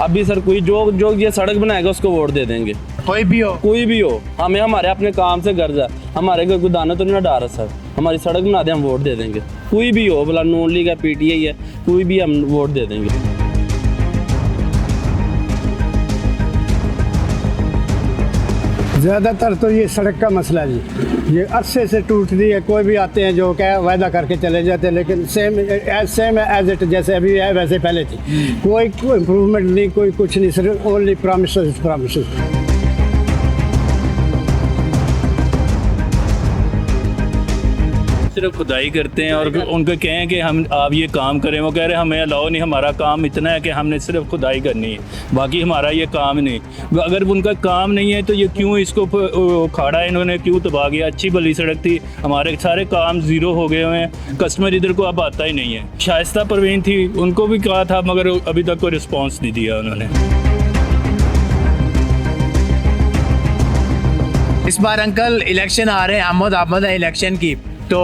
अभी सर कोई जो जो ये सड़क बनाएगा उसको वोट दे देंगे, कोई भी हो। हमें हमारे अपने काम से गर्ज है, हमारे घर कोई दाना तो नहीं डाल रहा सर, हमारी सड़क बना दे हम वोट दे देंगे। कोई भी हो, भला नून लीग है, पीटीआई है, कोई भी हम वोट दे देंगे। ज़्यादातर तो ये सड़क का मसला जी, ये अरसे से टूट रही है। कोई भी आते हैं जो क्या वायदा करके चले जाते हैं, लेकिन सेम एज इट जैसे अभी है वैसे पहले थी। कोई इम्प्रूवमेंट नहीं, कोई कुछ नहीं, सिर्फ ओनली प्रॉमिसेस। सिर्फ खुदाई करते हैं और उनको कहें कि हम आप ये काम करें, वो कह रहे हैं हमें अलाउ नहीं, हमारा काम इतना है कि हमने सिर्फ खुदाई करनी है, बाकी हमारा ये काम नहीं। अगर उनका काम नहीं है तो ये क्यों इसको उखाड़ा है इन्होंने, क्यों तबाह किया? अच्छी भली सड़क थी, हमारे सारे काम ज़ीरो हो गए हुए हैं, कस्टमर इधर को अब आता ही नहीं है। शाइस्ता परवीन थी, उनको भी कहा था मगर अभी तक कोई रिस्पॉन्स नहीं दिया उन्होंने। इस बार अंकल इलेक्शन आ रहे हैं, आमद है इलेक्शन की, तो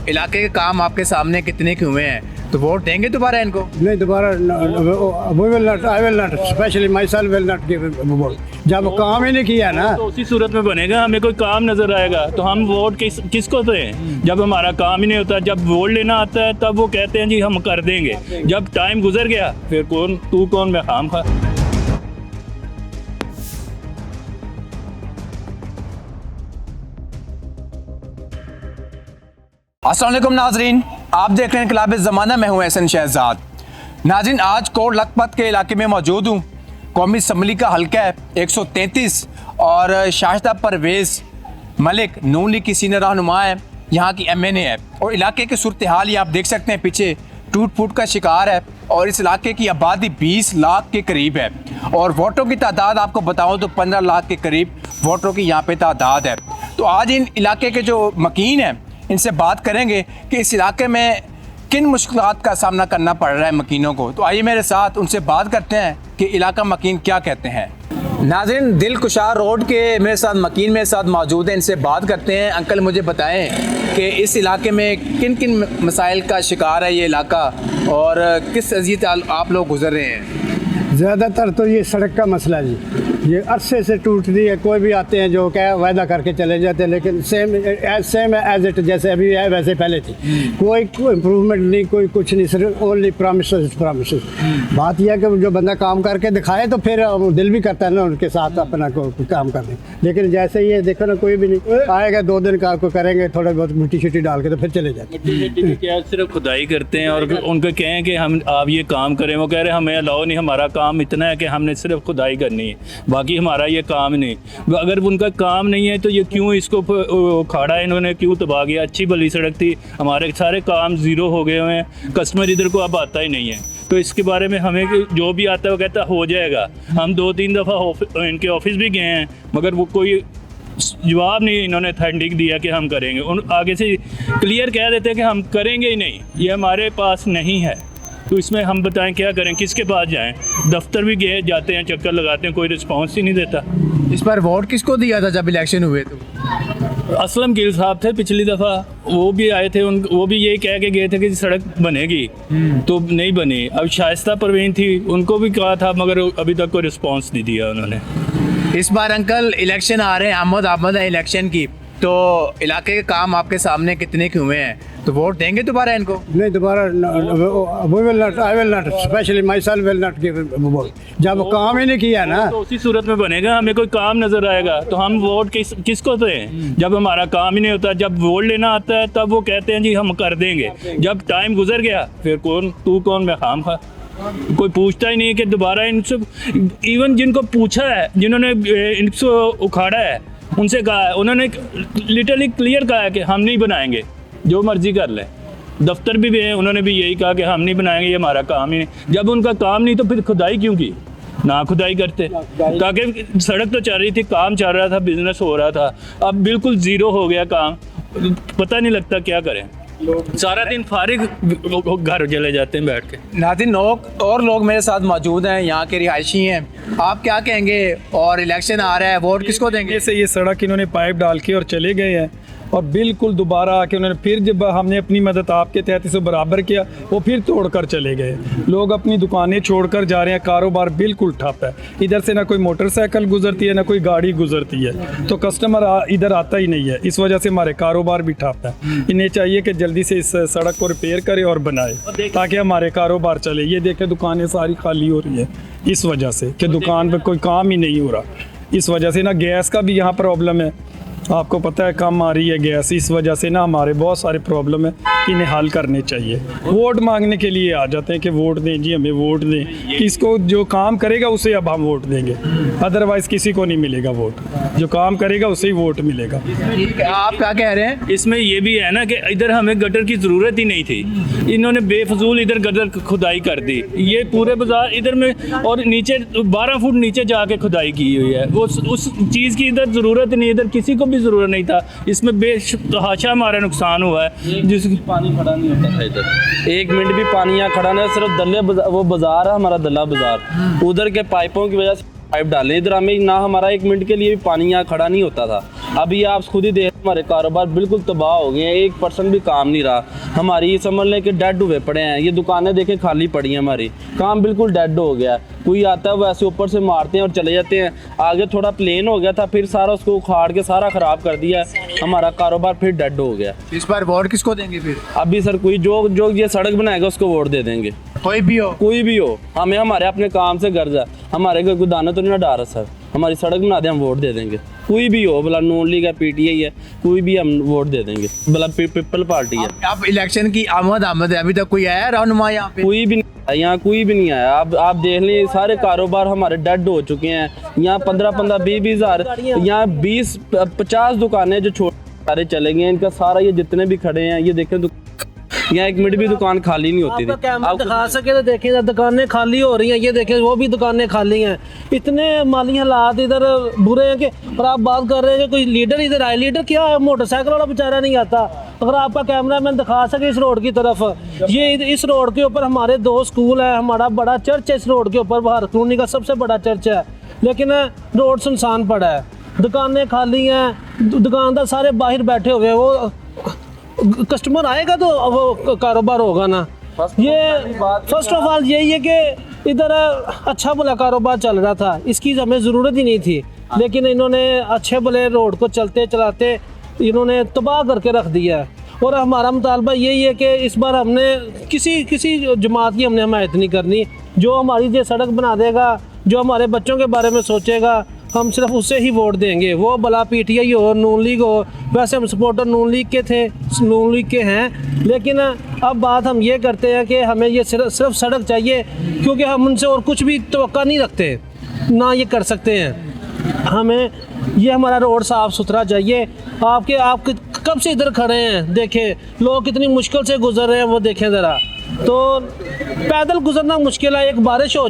इलाके के काम आपके सामने कितने के हुए हैं, तो वोट देंगे दोबारा इनको? नहीं, दोबारा I will not, specially my self will not give vote. जब काम ही नहीं किया ना तो उसी सूरत में बनेगा, हमें कोई काम नजर आएगा तो हम वोट किसको दें? जब हमारा काम ही नहीं होता, जब वोट लेना आता है तब वो कहते हैं जी हम कर देंगे, जब टाइम गुजर गया फिर कौन तू कौन मैं खाम खा। अस्सलाम वालेकुम नाजरीन, आप देख रहे हैं इनकलाब ज़माना, मैं हूं एहसन शहजाद। नाजरीन, आज कोट लखपत के इलाके में मौजूद हूं। कौमी असम्बली का हल्का है 133 और शाइस्ता परवेज़ मलिक नून लीग की सीनियर रहनुमा है, यहाँ की MNA है, और इलाके की सूरत हाल ही आप देख सकते हैं, पीछे टूट फूट का शिकार है और इस इलाके की आबादी 20 लाख के करीब है और वोटों की तादाद आपको बताऊं तो 15 लाख के करीब वोटरों की यहाँ पे तादाद है। तो आज इन इलाके के जो मकीन हैं इनसे बात करेंगे कि इस इलाके में किन मुश्किलात का सामना करना पड़ रहा है मकीनों को। तो आइए मेरे साथ उनसे बात करते हैं कि इलाका मकीन क्या कहते हैं। नाज़रीन, दिल कुशार रोड के मेरे साथ मकीन मेरे साथ मौजूद हैं, इनसे बात करते हैं। अंकल मुझे बताएं कि इस इलाके में किन किन मसाइल का शिकार है ये इलाका और किस अजीत आप लोग गुजर रहे हैं? ज़्यादातर तो ये सड़क का मसला जी, ये अरसे से टूट रही है। कोई भी आते हैं जो क्या वायदा करके चले जाते हैं, लेकिन सेम एज इट जैसे अभी है वैसे पहले थी। कोई इम्प्रूवमेंट नहीं, कोई कुछ नहीं, सिर्फ ओनली प्रॉमिसेस। बात यह है कि जो बंदा काम करके दिखाए तो फिर दिल भी करता है ना उनके साथ अपना काम करने, लेकिन जैसे ये देखो ना, कोई भी नहीं आएगा, 2 दिन का करेंगे, थोड़ा बहुत मिट्टी शिट्टी डाल के तो फिर चले जाते। क्या सिर्फ खुदाई करते हैं और उनको कहें कि हम आप ये काम करें, वो कह रहे हैं हमें अलाउ नहीं, हमारा काम इतना है कि हमने सिर्फ खुदाई करनी है, बाकी हमारा ये काम नहीं। अगर उनका काम नहीं है तो ये क्यों इसको उखाड़ा है इन्होंने, क्यों तबाह किया? अच्छी भली सड़क थी, हमारे सारे काम ज़ीरो हो गए हुए हैं, कस्टमर इधर को अब आता ही नहीं है। तो इसके बारे में हमें जो भी आता है वो कहता है हो जाएगा। हम 2-3 दफ़ा इनके ऑफिस भी गए हैं मगर वो कोई जवाब नहीं इन्होंने अथेंटिक दिया कि हम करेंगे। उन आगे से क्लियर कह देते हैं कि हम करेंगे ही नहीं, ये हमारे पास नहीं है। तो इसमें हम बताएं क्या करें, किसके पास जाएं? दफ्तर भी गए जाते हैं, चक्कर लगाते हैं, कोई रिस्पांस ही नहीं देता। इस बार वोट किसको दिया था जब इलेक्शन हुए? तो असलम गिल साहब थे पिछली दफ़ा, वो भी आए थे, वो भी यही कह के गए थे कि सड़क बनेगी, तो नहीं बनी। अब शाइस्ता परवीन थी, उनको भी कहा था मगर अभी तक कोई रिस्पॉन्स नहीं दिया उन्होंने। इस बार अंकल इलेक्शन आ रहे हैं, आमद है इलेक्शन की, तो इलाके के काम आपके सामने कितने के हुए हैं, तो वोट देंगे दोबारा इनको? नहीं, दोबारा I will not, specially my self will not give vote. जब काम ही नहीं किया ना तो उसी सूरत में बनेगा, हमें कोई काम नजर आएगा तो हम वोट किसको दें? जब हमारा काम ही नहीं होता, जब वोट लेना आता है तब वो कहते हैं जी हम कर देंगे, जब टाइम गुजर गया फिर कौन तू कौन मैं खाम खा। कोई पूछता ही नहीं कि दोबारा इनसे, इवन जिनको पूछा है, जिन्होंने इनको उखाड़ा है, उनसे कहा है, उन्होंने लिटरली क्लियर कहा है कि हम नहीं बनाएंगे, जो मर्जी कर ले। दफ्तर भी हैं, उन्होंने भी यही कहा कि हम नहीं बनाएंगे, ये हमारा काम ही नहीं। जब उनका काम नहीं तो फिर खुदाई क्यों की? ना खुदाई करते, ताकि सड़क तो चल रही थी, काम चल रहा था, बिजनेस हो रहा था। अब बिल्कुल ज़ीरो हो गया काम, पता नहीं लगता क्या करें, सारा दिन फारिग घर चले जाते हैं बैठ के। नाज़रीन, और लोग मेरे साथ मौजूद हैं, यहाँ के रिहायशी हैं, आप क्या कहेंगे? और इलेक्शन आ रहा है, वोट किसको देंगे? से ये सड़क इन्होंने पाइप डाल के और चले गए हैं, और बिल्कुल दोबारा आके उन्होंने फिर जब हमने अपनी मदद आपके तहत इसे बराबर किया वो फिर तोड़ कर चले गए। लोग अपनी दुकानें छोड़कर जा रहे हैं, कारोबार बिल्कुल ठप है। इधर से ना कोई मोटरसाइकिल गुजरती है ना कोई गाड़ी गुजरती है, तो कस्टमर इधर आता ही नहीं है। इस वजह से हमारे कारोबार भी ठप है। इन्हें चाहिए कि जल्दी से इस सड़क को रिपेयर करे और बनाए ताकि हमारे कारोबार चले। ये देखें दुकानें सारी खाली हो रही है इस वजह से कि दुकान पर कोई काम ही नहीं हो रहा। इस वजह से ना गैस का भी यहाँ प्रॉब्लम है, आपको पता है कम आ रही है गैस। इस वजह से ना हमारे बहुत सारे प्रॉब्लम है, इन्हें हल करने चाहिए। वोट मांगने के लिए आ जाते हैं कि वोट दें जी, हमें वोट दें। किसको जो काम करेगा उसे अब हम वोट देंगे, अदरवाइज़ किसी को नहीं मिलेगा वोट। जो काम करेगा उसे ही वोट मिलेगा। ठीक है, आप क्या कह रहे हैं? इसमें ये भी है ना कि इधर हमें गटर की ज़रूरत ही नहीं थी, इन्होंने बेफजूल इधर गटर खुदाई कर दी। ये पूरे बाजार इधर में और नीचे 12 फुट नीचे जाके खुदाई की हुई है। वो उस चीज़ की इधर ज़रूरत नहीं, इधर किसी को भी ज़रूरत नहीं था। इसमें बेतहाशा हमारा नुकसान हुआ है। जिस पानी खड़ा नहीं होता था इधर, 1 मिनट भी पानी यहाँ खड़ा नहीं। सिर्फ दल्ले वो बाजार है हमारा, दल्ला बाजार, उधर के पाइपों की वजह से पाइप डाले इधर हमें ना, हमारा 1 मिनट के लिए भी पानी यहाँ खड़ा नहीं होता था। अभी आप खुद ही देख, हमारे कारोबार बिल्कुल तबाह हो गए हैं, 1% भी काम नहीं रहा। हमारी समझ लें कि डेड हुए पड़े हैं। ये दुकानें देखें खाली पड़ी हैं, हमारी काम बिल्कुल डेड हो गया है। कोई आता है वो ऐसे ऊपर से मारते हैं और चले जाते हैं। आगे थोड़ा प्लेन हो गया था, फिर सारा उसको उखाड़ के सारा ख़राब कर दिया। हमारा कारोबार फिर डेड हो गया। इस बार वोट किसको देंगे फिर? अभी सर कोई जो ये सड़क बनाएगा उसको वोट दे देंगे, कोई भी हो। कोई भी हो। हमें हमारे अपने काम से गर्ज है, हमारे कोई दाना तो नहीं डाल रहा सर। हमारी सड़क बना दे, हम वोट दे देंगे। कोई भी हो, भला नून लीग है, पीटीआई है, कोई भी हम वोट दे देंगे। भला पीपल पार्टी है। अब इलेक्शन की आमद है, अभी तक कोई आया रहनुमा यहाँ पे? कोई भी नहीं आया, यहाँ कोई भी नहीं आया। आप देख लें, सारे कारोबार हमारे डेड हो चुके हैं। यहाँ 15-15, 20-20 हज़ार, यहाँ 20-50 दुकानें जो छोटे सारे चले गए हैं। इनका सारा ये जितने भी खड़े हैं, ये देखें यहाँ 1 मिनट भी दुकान खाली नहीं होती थी। आप दिखा सके तो देखें, दुकानें खाली हो रही हैं। ये देखें वो भी दुकानें खाली हैं। इतने माली हालात इधर बुरे हैं कि, और आप बात कर रहे हैं कि कोई लीडर इधर आए। लीडर क्या है, मोटरसाइकिल वाला बेचारा नहीं आता। अगर आपका कैमरा मैन दिखा सके इस रोड की तरफ, ये इस रोड के ऊपर हमारे 2 स्कूल है, हमारा बड़ा चर्च है इस रोड के ऊपर, बाहर कॉलोनी का सबसे बड़ा चर्च है, लेकिन रोड सुनसान पड़ा है, दुकानें खाली हैं, दुकानदार सारे बाहर बैठे हुए हैं। वो कस्टमर आएगा तो वो कारोबार होगा ना। ये फर्स्ट ऑफ ऑल यही है कि इधर अच्छा भला कारोबार चल रहा था, इसकी हमें ज़रूरत ही नहीं थी, लेकिन इन्होंने अच्छे भले रोड को चलते चलाते इन्होंने तबाह करके रख दिया है। और हमारा मुतालबा यही है कि इस बार हमने किसी जमात की हमने हिमायत नहीं करनी। जो हमारी ये सड़क बना देगा, जो हमारे बच्चों के बारे में सोचेगा, हम सिर्फ उससे ही वोट देंगे। वो भला पीटीआई हो, नून लीग हो। वैसे हम सपोर्टर नून लीग के थे, नून लीग के हैं, लेकिन अब बात हम ये करते हैं कि हमें ये सिर्फ सड़क चाहिए, क्योंकि हम उनसे और कुछ भी तवक्का नहीं रखते, ना ये कर सकते हैं। हमें ये हमारा रोड साफ़ सुथरा चाहिए। आप कब से इधर खड़े हैं, देखें लोग कितनी मुश्किल से गुजर रहे हैं, वो देखें ज़रा। तो पैदल गुजरना मुश्किल है। एक बारिश हो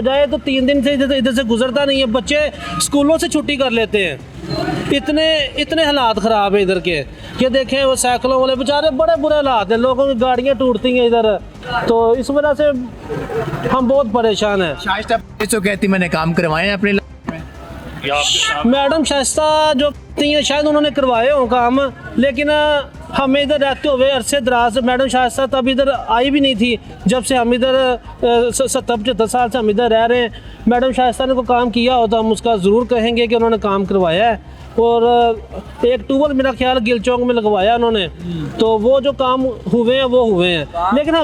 जाए तो 3 दिन से इधर से गुजरता नहीं है। बच्चे स्कूलों से छुट्टी कर लेते हैं। इतने हालात ख़राब है इधर के। ये देखें वो साइकिलों वाले बेचारे, बड़े बुरे हालात हैं, लोगों की गाड़ियाँ टूटती हैं इधर। तो इस वजह से हम बहुत परेशान हैं। शाइस्ता तो कहती मैंने काम करवाए हैं अपने मैडम शाइस्ता जो कहती हैं शायद उन्होंने करवाए हों काम, लेकिन हमें इधर रहते हुए अरसे दराज मैडम शाइस्ता तब इधर आई भी नहीं थी। जब से हम इधर 70-75 साल से हम इधर रह रहे हैं, मैडम शाइस्ता ने कोई काम किया हो तो हम उसका ज़रूर कहेंगे कि उन्होंने काम करवाया है। और एक ट्यूबवेल मेरा ख्याल गिल चौक में लगवाया उन्होंने, तो वो जो काम हुए हैं वो हुए हैं। लेकिन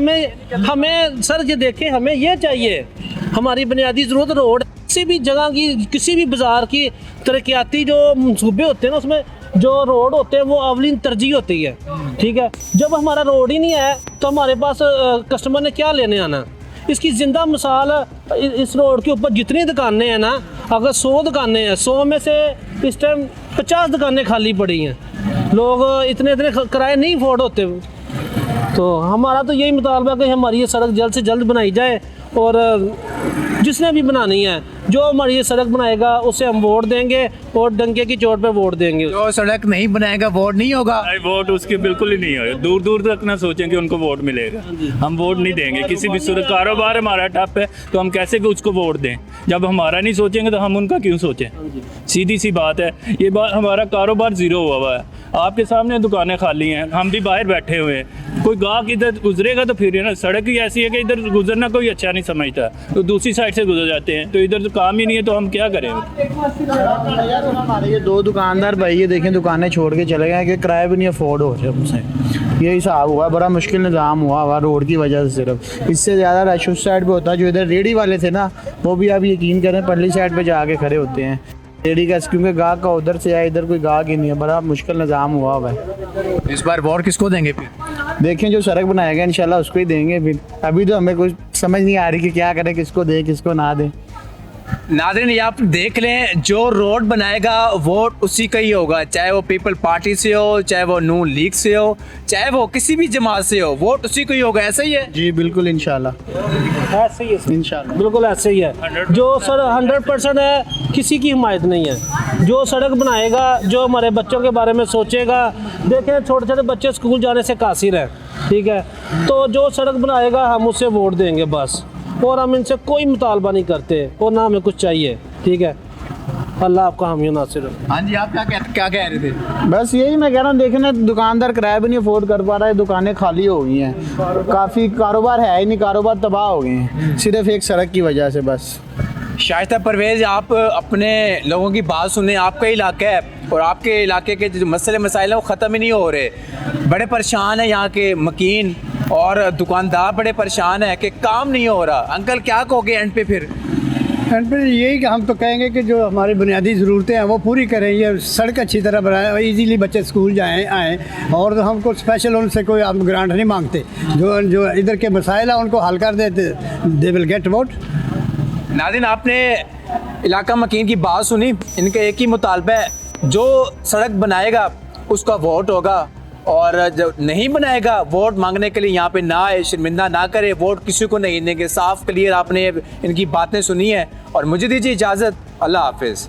हमें सर ये देखें, हमें ये चाहिए, हमारी बुनियादी ज़रूरत रोड, किसी भी जगह की, किसी भी बाज़ार की तरक्याती जो मनसूबे होते हैं ना, उसमें जो रोड होते हैं वो अवलीन तरजीह होती है। ठीक है, जब हमारा रोड ही नहीं है तो हमारे पास कस्टमर ने क्या लेने आना। इसकी ज़िंदा मिसाल इस रोड के ऊपर जितनी दुकानें हैं ना, अगर 100 दुकानें हैं, 100 में से इस टाइम 50 दुकानें खाली पड़ी हैं। लोग इतने किराए नहीं अफोर्ड होते। तो हमारा तो यही मुतालबा है कि हमारी ये सड़क जल्द से जल्द बनाई जाए और जिसने भी बनानी है, जो हमारी ये सड़क बनाएगा उसे हम वोट देंगे और डंके की चोट पे वोट देंगे। जो सड़क नहीं बनाएगा वोट नहीं होगा। नहीं, वोट उसके बिल्कुल ही नहीं होगा। दूर दूर तक ना सोचें कि उनको वोट मिलेगा, हम वोट नहीं देंगे किसी भी सूरत। कारोबार हमारा ठप है तो हम कैसे भी उसको वोट दें? जब हमारा नहीं सोचेंगे तो हम उनका क्यों सोचें? सीधी सी बात है। ये बात, हमारा कारोबार ज़ीरो हुआ है। आपके सामने दुकानें खाली हैं, हम भी बाहर बैठे हुए हैं। कोई गाहक इधर गुजरेगा तो फिर ना, सड़क ही ऐसी है कि इधर गुजरना कोई अच्छा नहीं समझता, तो दूसरी साइड से गुजर जाते हैं। तो इधर तो काम ही नहीं है तो हम क्या करें? हमारे ये 2 दुकानदार भाई ये देखें दुकानें छोड़ के चले गए कि किराया भी नहीं अफोर्ड हो रहा हमसे। ये हिसाब हुआ, बड़ा मुश्किल निज़ाम हुआ रोड की वजह से। सिर्फ इससे ज़्यादा रश उस साइड पे होता है। जो इधर रेडी वाले थे ना, वो भी आप यकीन करें परली साइड पे जाके खड़े होते हैं रेडी का, क्योंकि गाहक का उधर से आए, इधर कोई गाहक ही नहीं है। बड़ा मुश्किल निज़ाम हुआ है। इस बार वोट किसको देंगे फिर? देखें जो सड़क बनाएगा इंशाल्लाह उसको ही देंगे। फिर अभी तो हमें कुछ समझ नहीं आ रही कि क्या करें, किसको दें किसको ना दें। नाज़रीन, ये आप देख लें, जो रोड बनाएगा वोट उसी का ही होगा, चाहे वो पीपल पार्टी से हो, चाहे वो नून लीग से हो, चाहे वो किसी भी जमात से हो, वोट उसी को ही होगा। ऐसा ही है जी बिल्कुल, इंशाल्लाह ऐसे ही है, इंशाल्लाह बिल्कुल ऐसे ही है। जो सर 100% है, किसी की हिमायत नहीं है। जो सड़क बनाएगा, जो हमारे बच्चों के बारे में सोचेगा, देखें छोटे छोटे बच्चे स्कूल जाने से कासिर हैं, ठीक है, तो जो सड़क बनाएगा हम उससे वोट देंगे बस। और हम इनसे कोई मुतालबा नहीं करते और ना हमें कुछ चाहिए, ठीक है। अल्लाह आपका हामी नासिर हो। हाँ जी, आप क्या कह रहे थे? बस यही मैं कह रहा हूँ। देखें ना, दुकानदार किराया भी नहीं अफोर्ड कर पा रहा है, दुकानें खाली हो गई हैं, काफ़ी कारोबार है ही नहीं, कारोबार तबाह हो गए हैं सिर्फ एक सड़क की वजह से बस। शाइस्ता परवेज़, आप अपने लोगों की बात सुने। आपका इलाका है और आपके इलाके के जो मसले मसाइल हैं वो ख़त्म ही नहीं हो रहे। बड़े परेशान हैं यहाँ के मकीन और दुकानदार, बड़े परेशान हैं कि काम नहीं हो रहा। अंकल क्या कहोगे एंड पे फिर? एंड पे यही कि हम तो कहेंगे कि जो हमारी बुनियादी ज़रूरतें हैं वो पूरी करें। ये सड़क अच्छी तरह बनाए, इजीली बच्चे स्कूल जाएँ आएँ, और तो हमको स्पेशल उनसे कोई हम ग्रांट नहीं मांगते। जो इधर के मसाइल हैं उनको हल कर देते, दे विल गेट वोट। नाज़रीन, आपने इलाका मकीन की बात सुनी। इनका एक ही मुतालबा है, जो सड़क बनाएगा उसका वोट होगा, और जो नहीं बनाएगा वोट मांगने के लिए यहाँ पे ना आए, शर्मिंदा ना करे, वोट किसी को नहीं देंगे। साफ क्लियर आपने इनकी बातें सुनी है। और मुझे दीजिए इजाज़त, अल्लाह हाफिज़।